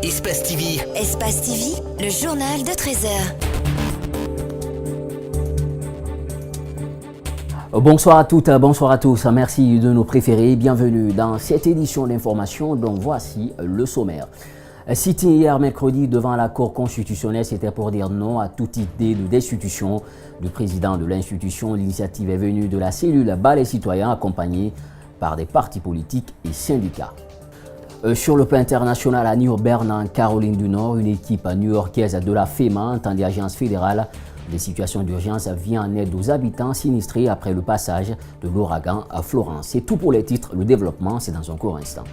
Espace TV. Espace TV, le journal de 13h. Bonsoir à toutes, bonsoir à tous. Merci de nous préférer. Bienvenue dans cette édition d'information. Donc voici le sommaire. Sitting hier mercredi devant la Cour constitutionnelle, c'était pour dire non à toute idée de destitution du président de l'institution. L'initiative est venue de la cellule Balai Citoyen, accompagnée par des partis politiques et syndicats. Sur le plan international, à New Bern, en Caroline du Nord, une équipe new-yorkaise de la FEMA, entendue Agence fédérale des situations d'urgence, vient en aide aux habitants sinistrés après le passage de l'ouragan à Florence. C'est tout pour les titres. Le développement, c'est dans un court instant.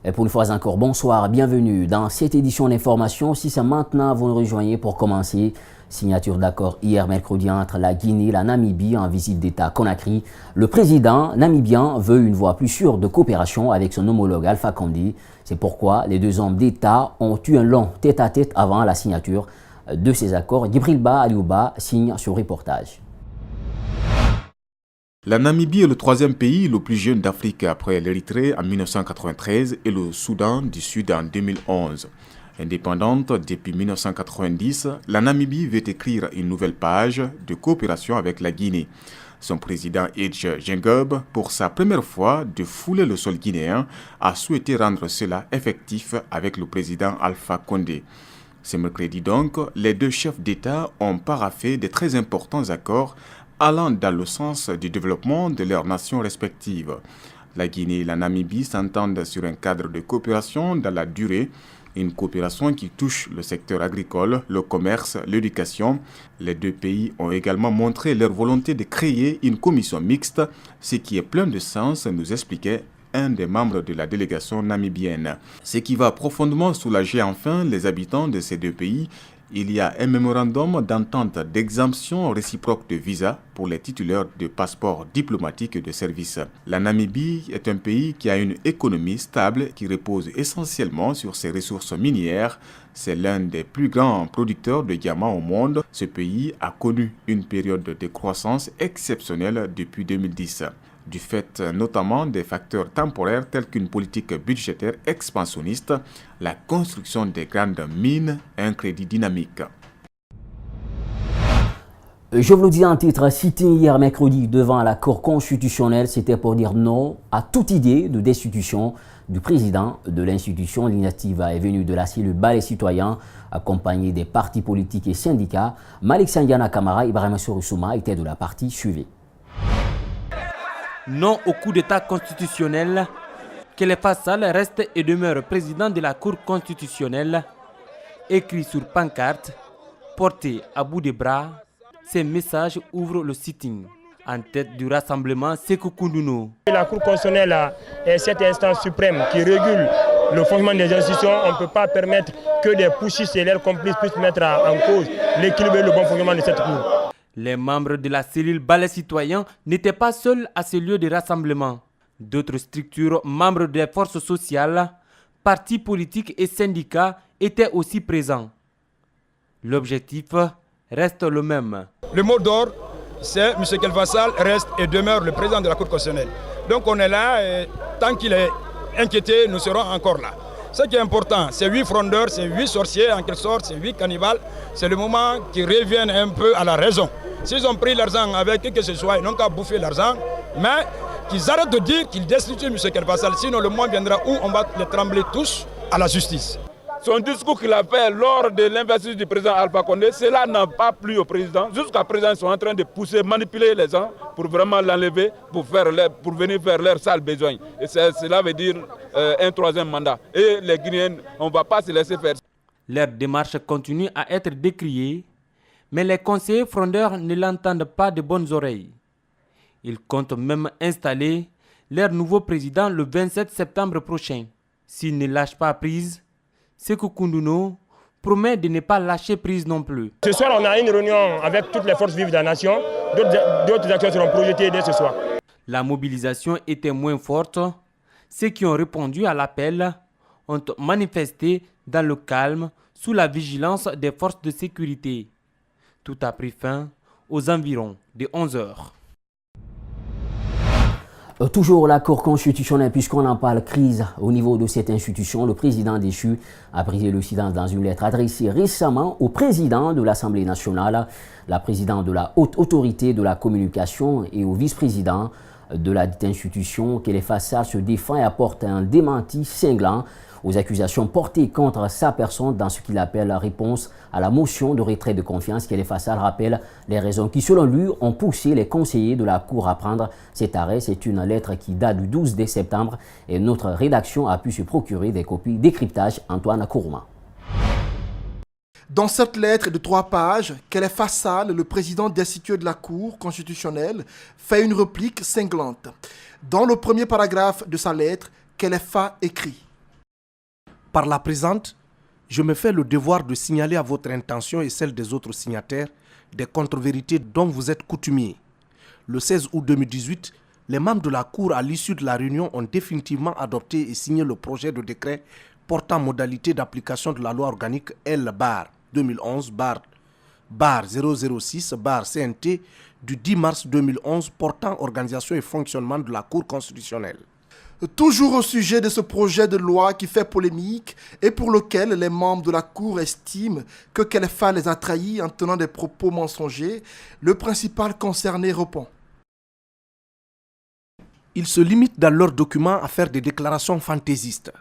Et pour une fois encore, bonsoir, bienvenue dans cette édition d'information. Si c'est maintenant, vous nous rejoignez pour commencer. Signature d'accord hier mercredi entre la Guinée et la Namibie en visite d'État à Conakry. Le président namibien veut une voie plus sûre de coopération avec son homologue Alpha Condé. C'est pourquoi les deux hommes d'État ont eu un long tête-à-tête avant la signature de ces accords. Djibril Aliouba signe ce reportage. La Namibie est le troisième pays le plus jeune d'Afrique après l'Érythrée en 1993 et le Soudan du Sud en 2011. Indépendante depuis 1990, la Namibie veut écrire une nouvelle page de coopération avec la Guinée. Son président Edge Gengob, pour sa première fois de fouler le sol guinéen, a souhaité rendre cela effectif avec le président Alpha Condé. Ce mercredi donc, les deux chefs d'État ont paraphé de très importants accords allant dans le sens du développement de leurs nations respectives. La Guinée et la Namibie s'entendent sur un cadre de coopération dans la durée, une coopération qui touche le secteur agricole, le commerce, l'éducation. Les deux pays ont également montré leur volonté de créer une commission mixte, ce qui est plein de sens, nous expliquait un des membres de la délégation namibienne. Ce qui va profondément soulager enfin les habitants de ces deux pays. Il y a un mémorandum d'entente d'exemption réciproque de visa pour les titulaires de passeports diplomatiques de service. La Namibie est un pays qui a une économie stable qui repose essentiellement sur ses ressources minières. C'est l'un des plus grands producteurs de diamants au monde. Ce pays a connu une période de croissance exceptionnelle depuis 2010. Du fait notamment des facteurs temporaires tels qu'une politique budgétaire expansionniste, la construction des grandes mines et un crédit dynamique. Je vous le dis en titre, sitting hier mercredi devant la Cour constitutionnelle, c'était pour dire non à toute idée de destitution du président de l'institution. L'initiative est venue de la cellule Balai Citoyen, accompagnée des partis politiques et syndicats. Malik Sandiana Kamara, Ibrahim Sourussouma étaient de la partie suivie. Non au coup d'État constitutionnel, que les Fassal reste et demeure président de la Cour constitutionnelle, écrit sur pancarte, porté à bout de bras, ces messages ouvrent le sitting. En tête du rassemblement, Sékou Koundounou. La Cour constitutionnelle est cette instance suprême qui régule le fonctionnement des institutions. On ne peut pas permettre que des putschistes et leurs complices puissent mettre en cause l'équilibre et le bon fonctionnement de cette Cour. Les membres de la cellule Balai Citoyen n'étaient pas seuls à ce lieu de rassemblement. D'autres structures, membres des forces sociales, partis politiques et syndicats étaient aussi présents. L'objectif reste le même. Le mot d'ordre, c'est M. Kelfassal reste et demeure le président de la Cour constitutionnelle. Donc on est là et tant qu'il est inquiété, nous serons encore là. Ce qui est important, c'est 8 frondeurs, c'est 8 sorciers en quelque sorte, c'est 8 cannibales. C'est le moment qu'ils reviennent un peu à la raison. S'ils ont pris l'argent avec qui que ce soit, ils n'ont qu'à bouffer l'argent, mais qu'ils arrêtent de dire qu'ils destituent M. Kelfassal, sinon le moment viendra où on va les trembler tous à la justice. Son discours qu'il a fait lors de l'investiture du président Alpha Condé, cela n'a pas plu au président. Jusqu'à présent, ils sont en train de pousser, manipuler les gens pour vraiment l'enlever, pour venir faire leurs sales besoins. Et cela veut dire un troisième mandat. Et les Guinéens, on ne va pas se laisser faire. Leur démarche continue à être décriée, mais les conseillers frondeurs ne l'entendent pas de bonnes oreilles. Ils comptent même installer leur nouveau président le 27 septembre prochain. S'ils ne lâchent pas prise, Sékou Koundounou promet de ne pas lâcher prise non plus. Ce soir, on a une réunion avec toutes les forces vives de la nation. D'autres actions seront projetées dès ce soir. La mobilisation était moins forte. Ceux qui ont répondu à l'appel ont manifesté dans le calme sous la vigilance des forces de sécurité. Tout a pris fin aux environs de 11 heures. Toujours la Cour constitutionnelle, puisqu'on en parle, crise au niveau de cette institution. Le président déchu a brisé le silence dans une lettre adressée récemment au président de l'Assemblée nationale, la présidente de la Haute Autorité de la Communication et au vice-président de la dite institution. Kélé Fassal se défend et apporte un démenti cinglant aux accusations portées contre sa personne dans ce qu'il appelle la réponse à la motion de retrait de confiance. Kélé Fassal rappelle les raisons qui, selon lui, ont poussé les conseillers de la Cour à prendre cet arrêt. C'est une lettre qui date du 12 septembre et notre rédaction a pu se procurer des copies. Décryptage, Antoine Kourouma. Dans cette lettre de 3 pages, Kélé Fassal, le président destitué de la Cour constitutionnelle, fait une réplique cinglante. Dans le premier paragraphe de sa lettre, Kélé Fa écrit: Par la présente, je me fais le devoir de signaler à votre intention et celle des autres signataires des contre-vérités dont vous êtes coutumiers. Le 16 août 2018, les membres de la Cour, à l'issue de la réunion, ont définitivement adopté et signé le projet de décret portant modalité d'application de la loi organique L-2011-006-CNT du 10 mars 2011 portant organisation et fonctionnement de la Cour constitutionnelle. Toujours au sujet de ce projet de loi qui fait polémique et pour lequel les membres de la Cour estiment que Kélé Fa les a trahis en tenant des propos mensongers, le principal concerné répond: Ils se limitent dans leurs documents à faire des déclarations fantaisistes.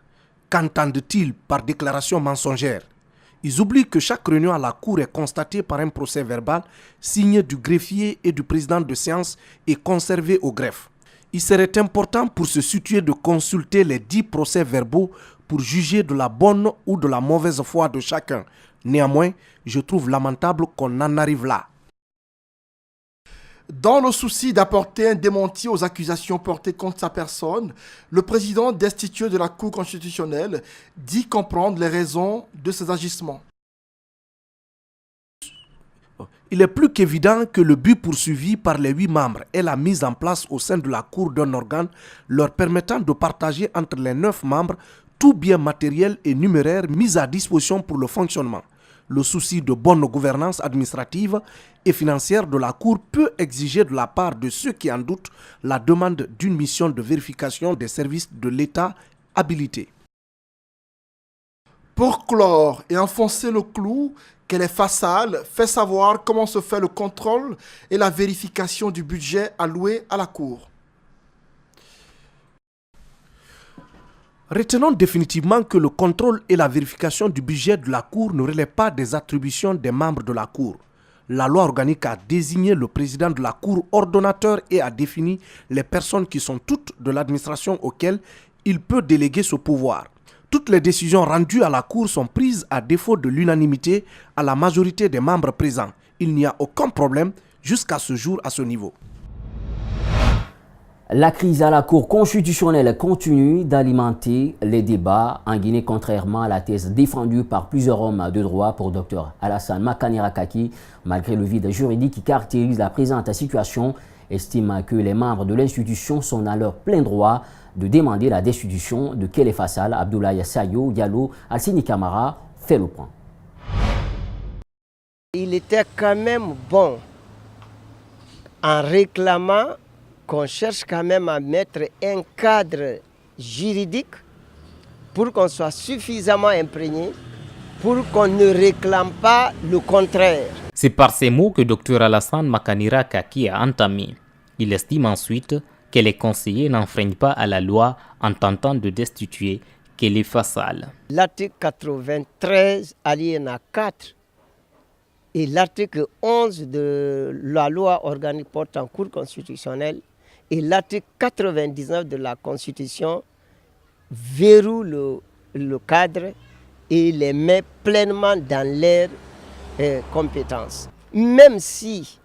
Qu'entendent-ils par déclaration mensongère? Ils oublient que chaque réunion à la Cour est constatée par un procès verbal signé du greffier et du président de séance et conservé au greffe. Il serait important pour se situer de consulter les 10 procès-verbaux pour juger de la bonne ou de la mauvaise foi de chacun. Néanmoins, je trouve lamentable qu'on en arrive là. Dans le souci d'apporter un démenti aux accusations portées contre sa personne, le président destitué de la Cour constitutionnelle dit comprendre les raisons de ces agissements. Il est plus qu'évident que le but poursuivi par les 8 membres est la mise en place au sein de la Cour d'un organe leur permettant de partager entre les 9 membres tout bien matériel et numéraire mis à disposition pour le fonctionnement. Le souci de bonne gouvernance administrative et financière de la Cour peut exiger de la part de ceux qui en doutent la demande d'une mission de vérification des services de l'État habilités. Pour clore et enfoncer le clou, Kélé Fassal fait savoir comment se fait le contrôle et la vérification du budget alloué à la Cour. Retenons définitivement que le contrôle et la vérification du budget de la Cour ne relèvent pas des attributions des membres de la Cour. La loi organique a désigné le président de la Cour ordonnateur et a défini les personnes qui sont toutes de l'administration auxquelles il peut déléguer ce pouvoir. Toutes les décisions rendues à la Cour sont prises à défaut de l'unanimité à la majorité des membres présents. Il n'y a aucun problème jusqu'à ce jour à ce niveau. La crise à la Cour constitutionnelle continue d'alimenter les débats en Guinée, contrairement à la thèse défendue par plusieurs hommes de droit pour Dr Alassane Makanira Kaki. Malgré le vide juridique qui caractérise la présente situation, estime que les membres de l'institution sont dans leur plein droit de demander la destitution de Kélé Fassal. Abdoulaye Sayo Diallo, Alcini Camara fait le point. Il était quand même bon en réclamant qu'on cherche quand même à mettre un cadre juridique pour qu'on soit suffisamment imprégné, pour qu'on ne réclame pas le contraire. C'est par ces mots que Dr Alassane Makanira Kaki a entamé. Il estime ensuite que les conseillers n'enfreignent pas à la loi en tentant de destituer Kélé Fassal. L'article 93, alinéa 4, et l'article 11 de la loi organique portant Cour constitutionnelle et l'article 99 de la Constitution verrouillent le cadre et les met pleinement dans leurs compétences. Même si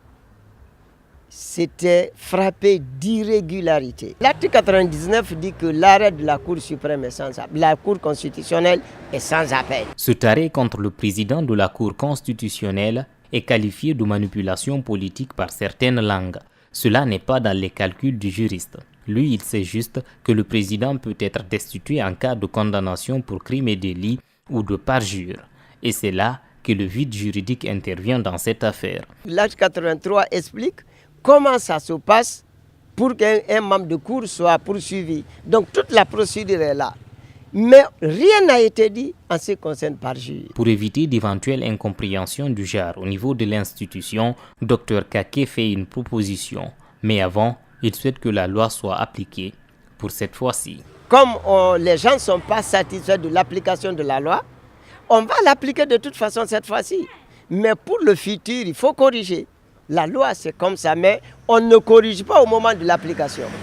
c'était frappé d'irrégularité. L'article 99 dit que l'arrêt de la Cour suprême est sans appel, la Cour constitutionnelle est sans appel. Cet arrêt contre le président de la Cour constitutionnelle est qualifié de manipulation politique par certaines langues. Cela n'est pas dans les calculs du juriste. Lui, il sait juste que le président peut être destitué en cas de condamnation pour crime et délit ou de parjure. Et c'est là que le vide juridique intervient dans cette affaire. L'article 83 explique comment ça se passe pour qu'un membre de cour soit poursuivi. Donc toute la procédure est là. Mais rien n'a été dit en ce qui concerne parjure. Pour éviter d'éventuelles incompréhensions du genre au niveau de l'institution, Dr Kake fait une proposition. Mais avant, il souhaite que la loi soit appliquée pour cette fois-ci. Comme les gens ne sont pas satisfaits de l'application de la loi, on va l'appliquer de toute façon cette fois-ci. Mais pour le futur, il faut corriger. La loi, c'est comme ça, mais on ne corrige pas au moment de l'application.